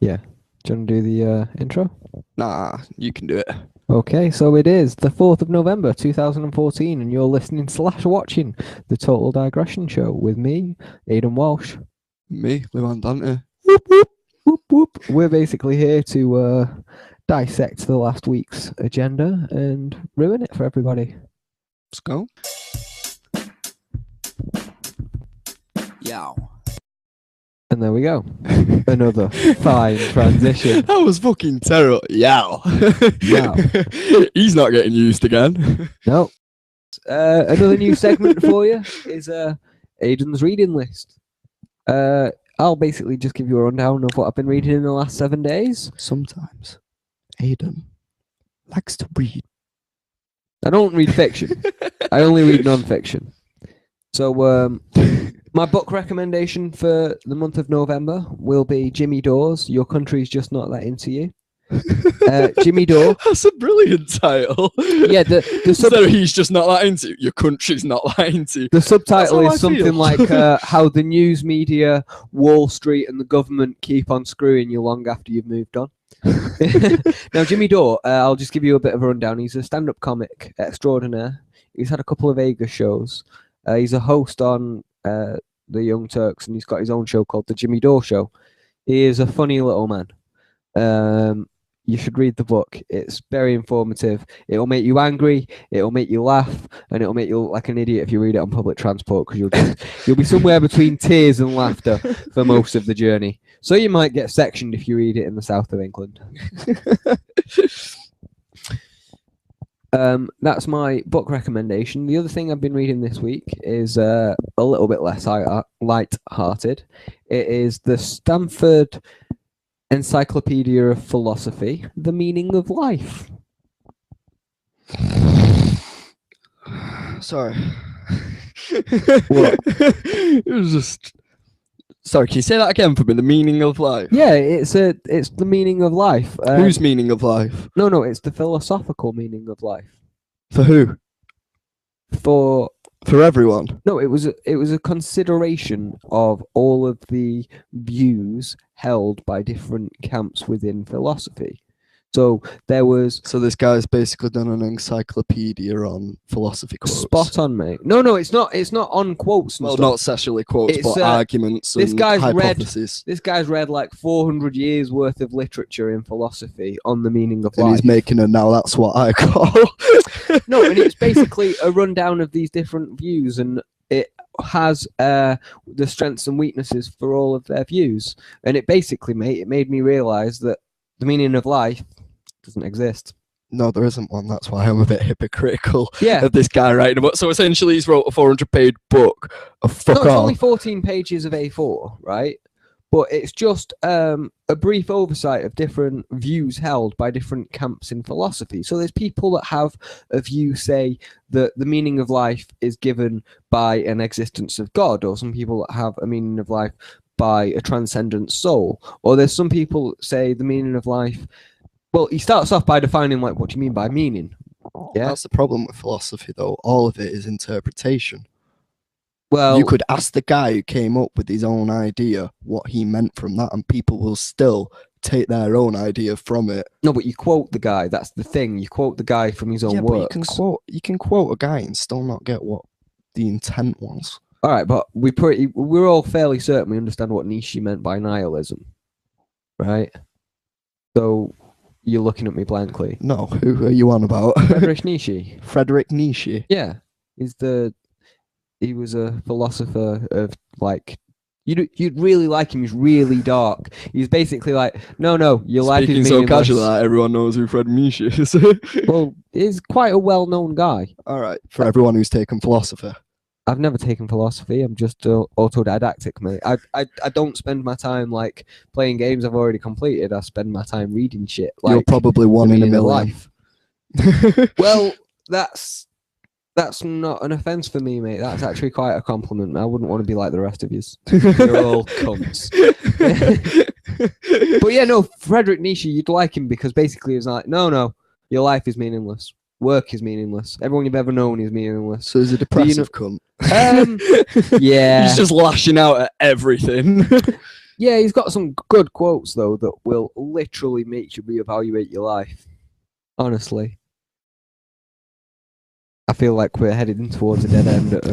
Yeah. Do you want to do the intro? Nah, you can do it. Okay, so it is the 4th of November 2014, and you're listening / watching the Total Digression Show with me, Aidan Walsh. Me, Lewan Dante. Whoop, whoop, whoop, whoop. We're basically here to dissect the last week's agenda and ruin it for everybody. Let's go. Yow. And there we go. Another fine transition. That was fucking terrible. Yow. Yow. He's not getting used again. No. Another new segment for you is Aidan's reading list. I'll basically just give you a rundown of what I've been reading in the last 7 days. Sometimes Aidan likes to read. I don't read fiction. I only read non-fiction. So my book recommendation for the month of November will be Jimmy Dore's Your Country's Just Not That Into You. Jimmy Dore. That's a brilliant title. Yeah, the he's just not that into you. Your country's not that into you. The subtitle is I something feel. like how the news media, Wall Street, and the government keep on screwing you long after you've moved on. Now, Jimmy Dore, I'll just give you a bit of a rundown. He's a stand-up comic extraordinaire. He's had a couple of Vegas shows. He's a host on the Young Turks, and he's got his own show called The Jimmy Dore Show. He is a funny little man. You should read the book. It's very informative. It'll make you angry, it'll make you laugh, and it'll make you look like an idiot if you read it on public transport, because you'll be somewhere between tears and laughter for most of the journey. So you might get sectioned if you read it in the south of England. That's my book recommendation. The other thing I've been reading this week is a little bit less light-hearted. It is the Stanford Encyclopaedia of Philosophy, The Meaning of Life. Sorry. What? It was just... Sorry, can you say that again for me? The meaning of life? Yeah, it's the meaning of life. Whose meaning of life? No, it's the philosophical meaning of life. For who? For everyone? No, it was a consideration of all of the views held by different camps within philosophy. So there was... So this guy's basically done an encyclopedia on philosophy quotes. Spot on, mate. No, it's not on quotes and well, stuff. not sexually quotes, but arguments and hypotheses. This guy's read like 400 years worth of literature in philosophy on the meaning of life. And he's making a now that's what I call... No, and it's basically a rundown of these different views, and it has the strengths and weaknesses for all of their views. And it basically, mate, it made me realise that the meaning of life doesn't exist. No, there isn't one. That's why I'm a bit hypocritical of this guy writing a book. So essentially he's wrote a 400-page book of fuck It's all. only 14 pages of A4, right? But it's just a brief oversight of different views held by different camps in philosophy. So there's people that have a view, say, that the meaning of life is given by an existence of God, or some people that have a meaning of life by a transcendent soul. Or there's some people that say the meaning of life... Well, he starts off by defining, like, what do you mean by meaning? Yeah, that's the problem with philosophy, though. All of it is interpretation. Well, you could ask the guy who came up with his own idea what he meant from that, and people will still take their own idea from it. No, but you quote the guy. That's the thing. You quote the guy from his own works. But you can quote a guy and still not get what the intent was. All right, but we're all fairly certain we understand what Nietzsche meant by nihilism, right? So you're looking at me blankly. No, who are you on about? Friedrich Nietzsche. Friedrich Nietzsche. Yeah, he was a philosopher of, like, you'd really like him. He's really dark. He's basically like, no, your life is meaningless. Speaking so casually that everyone knows who Fred Nietzsche is. Well, he's quite a well-known guy. All right, for everyone who's taken philosophy. I've never taken philosophy. I'm just autodidactic, mate. I don't spend my time like playing games I've already completed. I spend my time reading shit. Like, you're probably one in a million. Well, that's not an offense for me, mate. That's actually quite a compliment. I wouldn't want to be like the rest of you. You're all cunts. But yeah, no, Friedrich Nietzsche, you'd like him because basically he was like, no, your life is meaningless. Work is meaningless. Everyone you've ever known is meaningless. So he's a depressive cunt. Yeah. He's just lashing out at everything. Yeah, he's got some good quotes though that will literally make you reevaluate your life. Honestly, I feel like we're heading towards a dead end. At a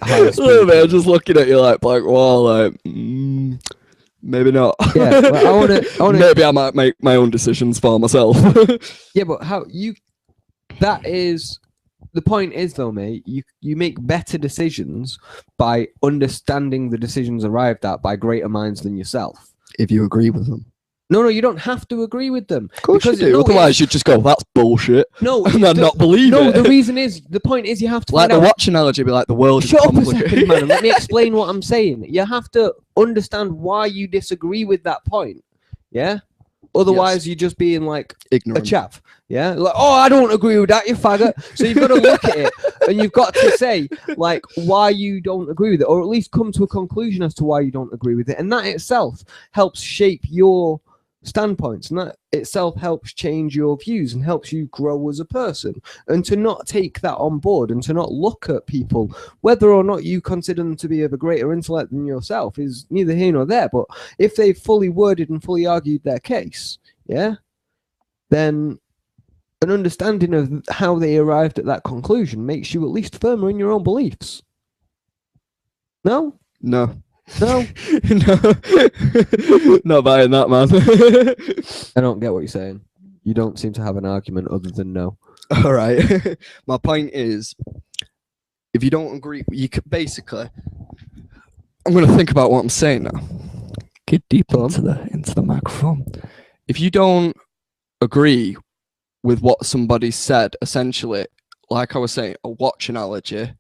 high A little bit. speed. I'm just looking at you like blank wall. Like, maybe not. Yeah, well, I wanna. Maybe I might make my own decisions for myself. Yeah, but how you? That is the point. Is though, mate. You make better decisions by understanding the decisions arrived at by greater minds than yourself. If you agree with them. No, you don't have to agree with them. Of course because you do. no, Otherwise, you'd just go, "That's bullshit," no, and then not believe no. it. The reason is the point is you have to Like find the out. watch analogy, be like the world is Shut up a complicated. second, man, and let me explain what I'm saying. You have to understand why you disagree with that point. Yeah. Otherwise, you're just being like Ignorant. a chav. Yeah. Like, oh, I don't agree with that, you faggot. So you've got to look at it and you've got to say like why you don't agree with it, or at least come to a conclusion as to why you don't agree with it. And that itself helps shape your standpoints, and that itself helps change your views and helps you grow as a person. And to not take that on board and to not look at people, whether or not you consider them to be of a greater intellect than yourself, is neither here nor there. But if they've fully worded and fully argued their case, yeah, then an understanding of how they arrived at that conclusion makes you at least firmer in your own beliefs. No? No. No? No. Not buying that, man. I don't get what you're saying. You don't seem to have an argument other than no. All right. My point is, if you don't agree, you could basically. I'm going to think about what I'm saying now. Get deep into the microphone. If you don't agree with what somebody said, essentially, like I was saying, a watch analogy.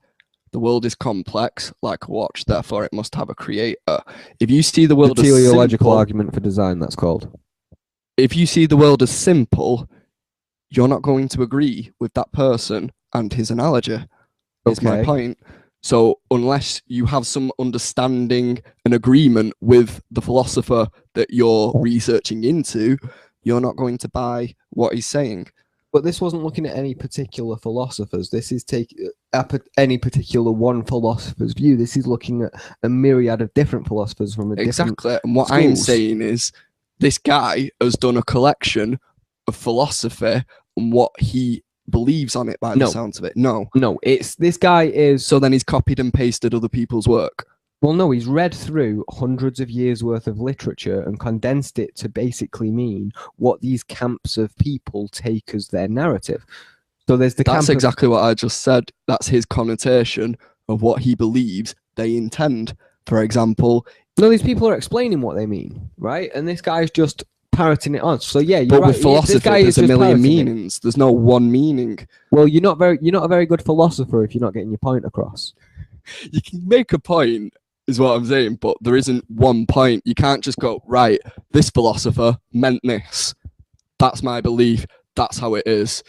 The world is complex, like a watch, therefore it must have a creator. If you see the world The as teleological simple, argument for design, that's called. if you see the world as simple, you're not going to agree with that person and his analogy. Is my Okay. point. So unless you have some understanding and agreement with the philosopher that you're researching into, you're not going to buy what he's saying. But this wasn't looking at any particular philosophers. This is taking any particular one philosopher's view. This is looking at a myriad of different philosophers from a different Exactly. And what I'm schools. saying is this guy has done a collection of philosophy and what he believes on it by the No. sounds of it. No. No, it's this guy is. So then he's copied and pasted other people's work. Well, no, he's read through hundreds of years worth of literature and condensed it to basically mean what these camps of people take as their narrative. So there's the That's camp exactly what I just said. That's his connotation of what he believes they intend. For example, No, these people are explaining what they mean, right? And this guy's just parroting it on. So yeah, you're but right. with philosophy, this guy there's is a just million parroting it. meanings. There's no one meaning. Well, you're not a very good philosopher if you're not getting your point across. You can make a point, is what I'm saying, but there isn't one point. You can't just go, right, this philosopher meant this. That's my belief. That's how it is.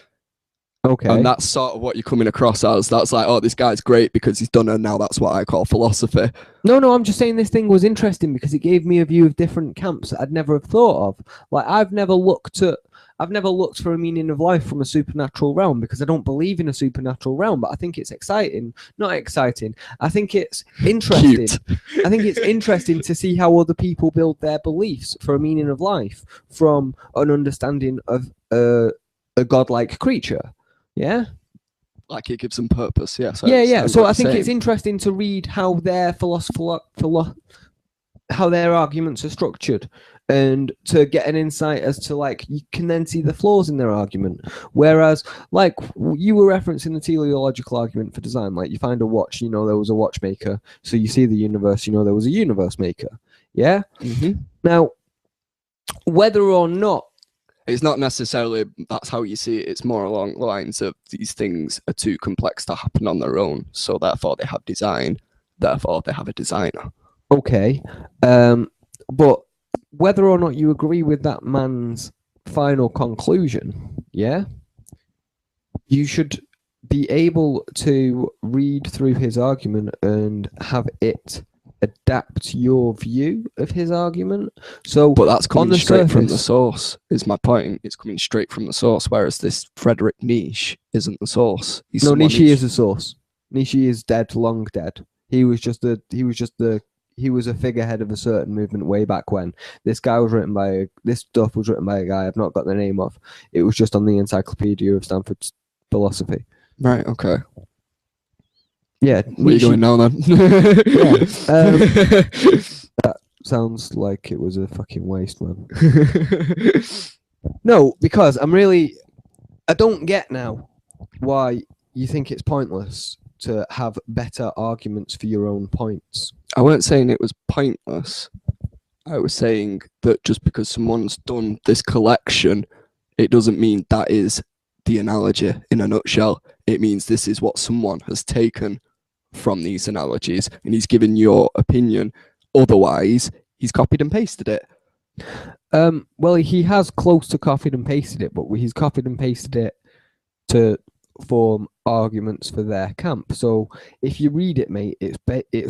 Okay. And that's sort of what you're coming across as. That's like, oh, this guy's great because he's done it. Now that's what I call philosophy. No, I'm just saying this thing was interesting because it gave me a view of different camps that I'd never have thought of. Like I've never looked for a meaning of life from a supernatural realm because I don't believe in a supernatural realm, but I think it's exciting. Not exciting. I think it's interesting. Cute. I think it's interesting to see how other people build their beliefs for a meaning of life from an understanding of a godlike creature. Yeah. Like it gives them purpose. Yes. Yeah. So I think saying. it's interesting to read how their how their arguments are structured, and to get an insight as to like you can then see the flaws in their argument. Whereas, like you were referencing the teleological argument for design, like you find a watch, you know there was a watchmaker, so you see the universe, you know there was a universe maker. Yeah. Mm-hmm. Now, whether or not it's not necessarily that's how you see it. It's more along the lines of these things are too complex to happen on their own. So therefore they have design. Therefore they have a designer. Okay. But whether or not you agree with that man's final conclusion, yeah, you should be able to read through his argument and have it adapt your view of his argument. So, but that's coming straight from the surface- source, is my point. It's coming straight from the source, whereas this Friedrich Nietzsche isn't the source. No, Nietzsche is the source. Nietzsche is dead, long dead. He was just the he was a figurehead of a certain movement way back when. This stuff was written by a guy I've not got the name of. It was just on the Encyclopaedia of Stanford's philosophy. Right. Okay. Yeah. Where are you going now then? That sounds like it was a fucking waste, man. No, because I don't get now why you think it's pointless to have better arguments for your own points. I weren't saying it was pointless. I was saying that just because someone's done this collection, it doesn't mean that is the analogy in a nutshell. It means this is what someone has taken from these analogies, and he's given your opinion. Otherwise, he's copied and pasted it. Well, he has close to copied and pasted it, but he's copied and pasted it to form arguments for their camp. So if you read it, mate, it's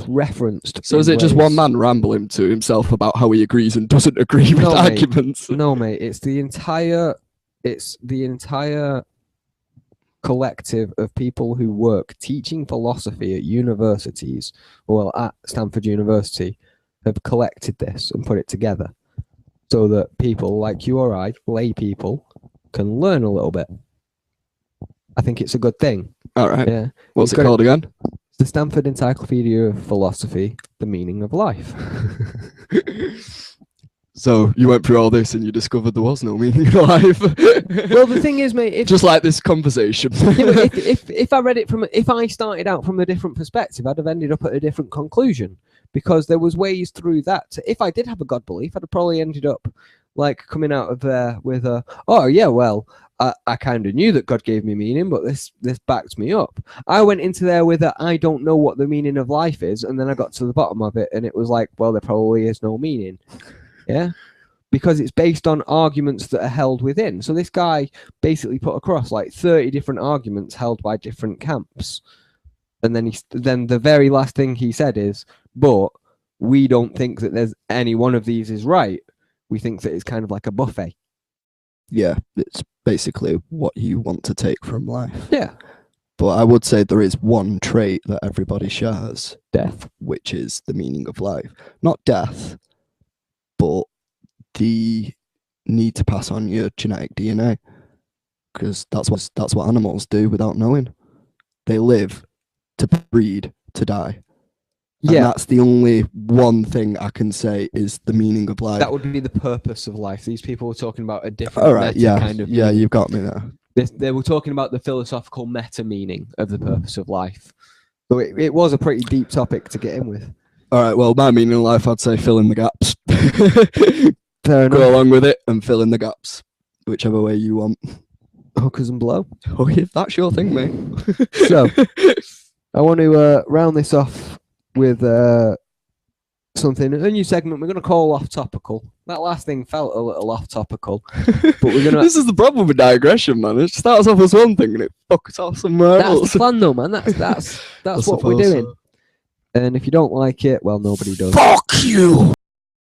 referenced. So is it just one man rambling to himself about how he agrees and doesn't agree with arguments? No, mate. It's the entire collective of people who work teaching philosophy at universities, well, at Stanford University, have collected this and put it together so that people like you or I, lay people, can learn a little bit. I think it's a good thing. All right. Yeah. What's it called again? The Stanford Encyclopedia of Philosophy, The Meaning of Life. So you went through all this and you discovered there was no meaning in life. Well, the thing is, mate, just like this conversation. if I read it if I started out from a different perspective, I'd have ended up at a different conclusion, because there was ways through that. If I did have a God belief, I'd have probably ended up like coming out of there with a, oh yeah, well, I kind of knew that God gave me meaning, but this backs me up. I went into there with a, I don't know what the meaning of life is, and then I got to the bottom of it, and it was like, well, there probably is no meaning. Yeah, because it's based on arguments that are held within. So this guy basically put across like 30 different arguments held by different camps, and then the very last thing he said is, but we don't think that there's any one of these is right. We think that it's kind of like a buffet. Yeah, it's basically what you want to take from life. Yeah. But I would say there is one trait that everybody shares. Death. Which is the meaning of life. Not death, but the need to pass on your genetic DNA. Because that's what animals do without knowing. They live to breed, to die. And that's the only one thing I can say is the meaning of life. That would be the purpose of life. These people were talking about a different kind of meaning. You've got me there. They were talking about the philosophical meta meaning of the purpose of life. So it was a pretty deep topic to get in with. All right, well, my meaning of life, I'd say fill in the gaps. Fair enough. Go along with it and fill in the gaps, whichever way you want. Hookers and blow. Oh, yeah, that's your thing, mate. So, I want to round this off with something, a new segment we're going to call Off Topical. That last thing felt a little off topical, but we're going to... This is the problem with digression, man. It starts off as one thing and it fucks off somewhere else. That's the fun though, man. That's what we're doing. And if you don't like it, well, nobody does. Fuck you!